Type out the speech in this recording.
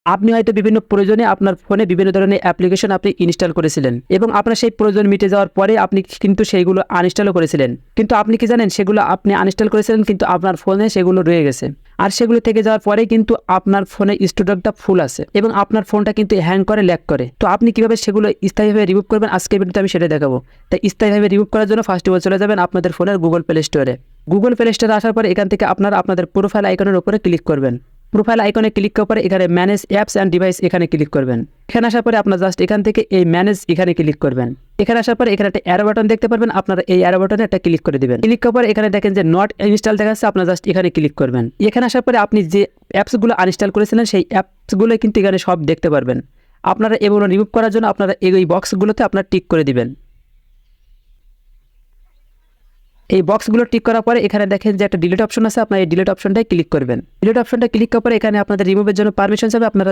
আপনি হয়তো বিভিন্ন প্রয়োজনে আপনার ফোনে বিভিন্ন ধরনের অ্যাপ্লিকেশন আপনি ইনস্টল করেছিলেন এবং আপনার সেই প্রয়োজন মিটে যাওয়ার পরে আপনি কিন্তু সেইগুলো আনইনস্টলও করেছিলেন। কিন্তু আপনি কি জানেন সেগুলো আপনি আনইনস্টল করেছিলেন কিন্তু আপনার ফোনে সেগুলো রয়ে গেছে। আর সেগুলো থেকে যাওয়ার পরে কিন্তু আপনার ফোনে স্টোরেজটা ফুল আছে এবং আপনার ফোনটা কিন্তু হ্যাং করে, ল্যাগ করে। তো আপনি কিভাবে সেগুলো স্থায়ীভাবে রিমুভ করবেন আজকের ভিডিওতে আমি সেটা দেখাবো। তাই স্থায়ীভাবে রিমুভ করার জন্য ফার্স্ট অফ অল চলে যাবেন আপনাদের ফোনের গুগল প্লে স্টোরে। গুগল প্লে স্টোরে আসার পরে এখান থেকে আপনারা আপনাদের প্রোফাইল আইকনের উপরে ক্লিক করবেন। প্রোফাইল আইকনে ক্লিক করার পরে এখানে ম্যানেজ অ্যাপস অ্যান্ড ডিভাইস এখানে ক্লিক করবেন। এখানে আসার পরে আপনার জাস্ট এখান থেকে এই ম্যানেজ এখানে ক্লিক করবেন। এখানে আসার পরে এখানে একটা অ্যারো বাটন দেখতে পারবেন, আপনারা এই অ্যারো বাটনে একটা ক্লিক করে দিবেন। ক্লিক করার পরে এখানে দেখেন যে নট ইনস্টল দেখাচ্ছে, আপনারা জাস্ট এখানে ক্লিক করবেন। এখানে আসার পরে আপনি যে অ্যাপসগুলো আনইনস্টল করেছিলেন সেই অ্যাপসগুলো কিন্তু এখানে সব দেখতে পারবেন। আপনারা এগুলো রিমুভ করার জন্য আপনারা এই বক্সগুলোতে আপনারা টিক করে দিবেন। এই বক্সগুলো টিক করার পরে এখানে দেখেন যে একটা ডিলিট অপশন আছে, আপনারা এই ডিলিট অপশনটাই ক্লিক করবেন। ডিলিট অপশনটা ক্লিক করার পরে এখানে আপনাদের রিমুভের জন্য পারমিশন চাইবে, আপনারা